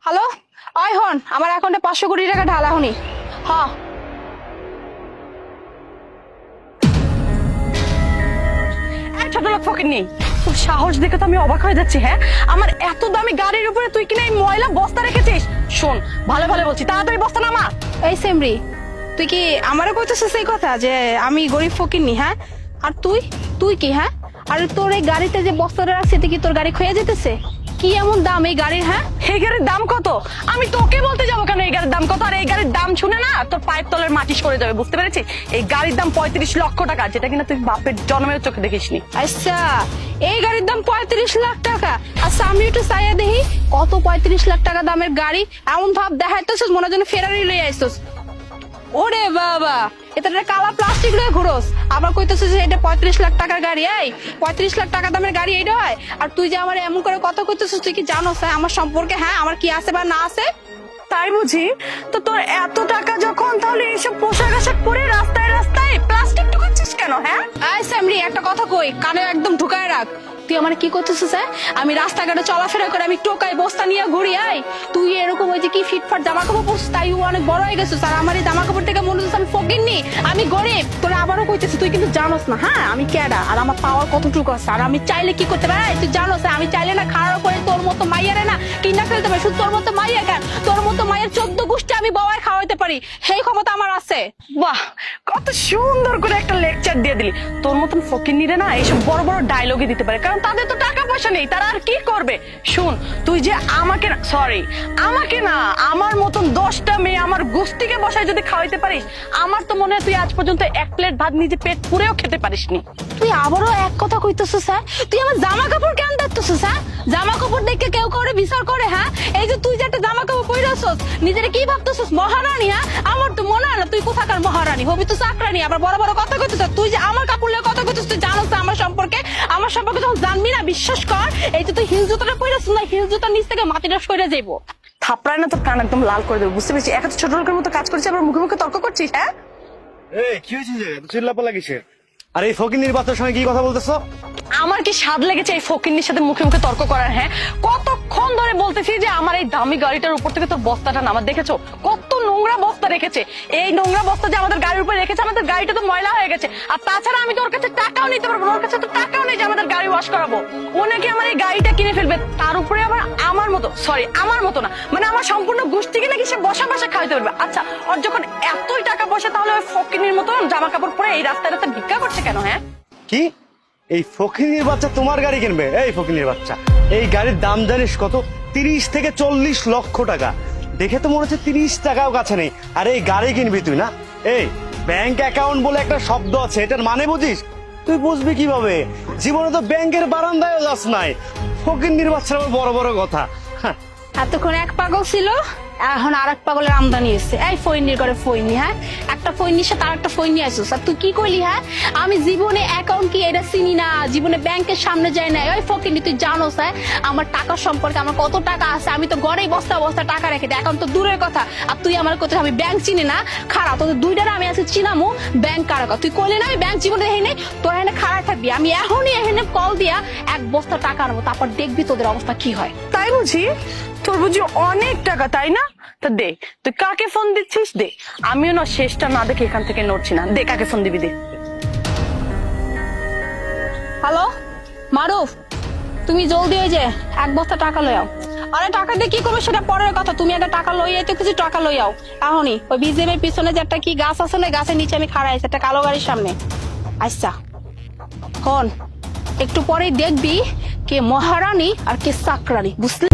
Hello, আয় হন আমার অ্যাকাউন্টে 500 কোটি টাকা ঢালা হনি। হ্যাঁ ছোট লোক ফকির নেই, তোর সাহস দেখে তো আমি অবাক হয়ে যাচ্ছি। হ্যাঁ, আমার এত দামি গাড়ির উপরে তুই কিনা এই ময়লা বস্তা রেখেছিস। শোন, ভালো ভালো বলছি, তাড়াতাড়ি বস্তা নামা। এই সেমরি, তুই কি আমারও কইতেছিস এই কথা যে আমি গরিব ফকিরনি? হ্যাঁ, আর তুই তুই কি? হ্যাঁ, আর তোর এই গাড়িতে যে বস্তাটা রাখছে কি তোর গাড়ি ক্ষয়ে যেতেছে? কি এমন দাম এই গাড়ির? হ্যাঁ, এই গাড়ির দাম কত? আমি তোকে বলতে যাবো কেন এই গাড়ির দাম কত? আর এই গাড়ির দাম শুনে না তোর পায়ের তলের মাটি সরে যাবে, বুঝতে পেরেছিস? এই গাড়ির দাম 35 লক্ষ টাকা, যেটা কিনা তুই বাপের জন্মের চোখে দেখিসনি। আচ্ছা এই গাড়ির দাম 35 লাখ টাকা? আচ্ছা আমি একটু চাইয়া দেখি কত 35 লাখ টাকা দামের গাড়ি। এমন ভাব দেখাইতেছিস মনে হয় ফেরারি লই আইছিস। ওরে বাবা, এটা কালা প্লাস্টিক লয়ে ঘুরোস, আবার কইতেছিস যে এটা 35 লাখ টাকার গাড়ি। এই 35 লাখ টাকা দামের গাড়ি এইটা হয়? আর তুই যে আমার এমন করে কথা কইতেছিস, তুই কি জানোস আমার সম্পর্কে? হ্যাঁ, আমার কি আছে বা না আছে? তাই বুঝি? তো তোর এত টাকা যখন, তাহলে এইসব পোশাক আশাক পরে রাস্তায় রাস্তায় প্লাস্টিক ঢুকাচ্ছিস কেন? হ্যাঁ, আই সামরি, একটা কথা কই, কানে একদম ঢুকায় রাখ। তুই আমার কি করতেছিস? আমি রাস্তাঘাটে চলাফেরা করে আমি টোকাই বস্তা নিয়ে ঘুরি। আই তুই এরকম ওই যে কি ফিটফাট জামা কাপড় পরছিস, তাই অনেক বড় হয়ে গেছিস। আর আমার এই জামা কাপড় থেকে মনে হচ্ছে আমি ফকিরনি, আমি গরিব। তোরা আবারও কইতেছিস, তুই কিন্তু জানোস না হ্যাঁ আমি কেডা আর আমার পাওয়ার কতটুকু আছে। আর আমি চাইলে কি করতে পারি তুই জানোস? আমি চাইলে না খারাপ করে তোর মতো মাইয়ারে না কিনা ফেলতে পারি। শুধু তোর মতো মাইয়া কেন, তোর মতো মাইয়ের 14 গোষ্ঠী আমি বাবায় খাওয়াইতে পারি, সেই ক্ষমতা আমার আছে। বাহ, কত সুন্দর করে একটা লেকচার দিয়ে দিলি। তোর মতন ফকিন্নিরে না এইসব বড় বড় ডায়লগই দিতে পারে, কারণ তাদের তো টাকা পয়সা নেই, তারা আর কি করবে। শুন, তুই যে আমাকে আমাকে না আমার মতন 10টা মেয়ে আমার গোষ্ঠীকে বসায় যদি খাওয়াইতে পারিস, আমার তো মনে হয় তুই আজ পর্যন্ত এক প্লেট ভাত নিজে পেট পুরেও খেতে পারিসনি। তুই আবারও এক কথা কইতেছিস? হ্যাঁ, তুই আমার জামা কাপড় কেন দেখতেছিস? হ্যাঁ, জামা কাপড় দেখে কেউ করে বিচার করে? হ্যাঁ, এই যে তুই যে একটা জামা কাপড় পইরাছস, নিজেরে কি ভাবতেছিস মহারানী? হ্যাঁ, আমার তো মনে হয় না তুই কোথাকার মহারানী, হবি তো চাকরানি। আবার বড় বড় কথা কইতেছিস। তুই যে আমার কাপড় নিয়ে কথা কইতেছিস, তুই জানোস না আমার সম্পর্কে? আমার সম্পর্কে যখন জানবি না, বিশ্বাস কর, এই যে তুই হিল জুতাটা পইরাছিস না, হিল জুতার নিচ থেকে মাটিটা সরে যাইবো। থাপড়ায় না তোর কান একদম লাল করে দেবো, বুঝতে পেরেছি? এত ছোট লোকের মতো কাজ করছিস, আবার মুখে মুখে তর্ক করছিস। হ্যাঁ, এই কি হয়েছে যে চিল্লাপাল্লা কিসের? আর এই ফকিন্নির বাচ্চার সঙ্গে কি কথা বলতেছো? আমার কি স্বাদ লেগেছে এই ফকিন্নির সাথে মুখে মুখে তর্ক করার? হ্যাঁ, কতক্ষণ ধরে বলতেছি যে আমার এই দামি গাড়িটার উপর থেকে তোর বস্তাটা নামা। দেখেছো কত নোংরা বস্তা রেখেছে? এই নোংরা বস্তা যে আমাদের গাড়ির উপরে রেখেছে, আমাদের গাড়িটা তো ময়লা হয়ে গেছে। আর তাছাড়া আমি তোর কাছে টাকাও নিতে পারবো না, ওর কাছে তো টাকাও নেই যে আমাদের গাড়ি ওয়াশ করাবো। ও নাকি আমার এই গাড়িটা কিনে ফেলবে, তার উপরে আবার আমার মতো আমার মতো না, মানে আমার সম্পূর্ণ গোষ্ঠীকে নাকি সে বসা বসা খাওয়াতে পারবে। আচ্ছা, ওর যখন এতই টাকা পয়সা, তাহলে ওই ফকিন্নির মতো জামা কাপড় পরে এই রাস্তায় রাস্তায় ভিক্ষা করছে কেন? হ্যাঁ, কি এই ফকিন্নির বাচ্চা তোমার গাড়ি কিনবে? এই ফকিন্নির বাচ্চা, এই গাড়ির দাম জানিস কত? 30 থেকে 40 লক্ষ টাকা। দেখে তো মনে হচ্ছে 30 টাকাও কাছে নেই, আর এই গাড়ি কিনবি তুই? না, এই ব্যাংক অ্যাকাউন্ট বলে একটা শব্দ আছে, এটার মানে বুঝিস? তুই বুঝবি কিভাবে? জীবনে তো ব্যাংকের বারান্দায় যাস নাই, ফকিন্নির বাচ্চার আবার বড় বড় কথা। হ্যাঁ, এতক্ষণ এক পাগল ছিল, এখন আর এক পাগলের আমদানি এসছে। এই ফইনির করে ফইনি, হ্যাঁ, একটা ফইনির সাথে আর একটা ফইনি আসছিস। আর তুই কি কইলি? হ্যাঁ, আমি জীবনে অ্যাকাউন্ট কি এটা চিনি না, জীবনে ব্যাংকের সামনে যাই না। ওই ফকিনি, তুই জানোস হ্যাঁ আমার টাকা সম্পর্কে, আমার কত টাকা আছে? আমি তো ঘরেই বস্তা বস্তা টাকা রেখে দিই, অ্যাকাউন্ট তো দূরের কথা। আর তুই আমার কোথায় আমি ব্যাংক চিনি না? খারাপ, তোদের দুইটারে আমি আজকে চিনামু ব্যাংক কারা। তুই কইলি না আমি ব্যাংক জীবনে দেখি নাই? তোর এখানে খারাপ থাকবি, আমি এখনই এখানে কল দিয়া এক বস্তা টাকা আনবো, তারপর দেখবি তোদের অবস্থা কি হয়। তাই বুঝি? তোর বুঝি অনেক টাকা, তাই না? তো দে, তুই কাকে ফোন দিচ্ছিস? দে, আমিও না শেষটা না দেখে এখান থেকে নড়ছি না। দে, কাকে ফোন দিবি? দে। হ্যালো মারুফ, তুমি জলদি ওই যে এক বস্তা টাকা লই আও। আরে টাকা দিয়ে কি করবো সেটা পরের কথা, তুমি একটা টাকা লই আইতে কিছু টাকা লই আও এখনই। ওই বিজিএম এর পিছনে যে একটা কি গাছ আছে না, গাছের নিচে আমি খাড়া আছি একটা কালো গাড়ির সামনে। আচ্ছা হন, একটু পরেই দেখবি কে মহারানী আর কে চাকরানী, বুঝলি?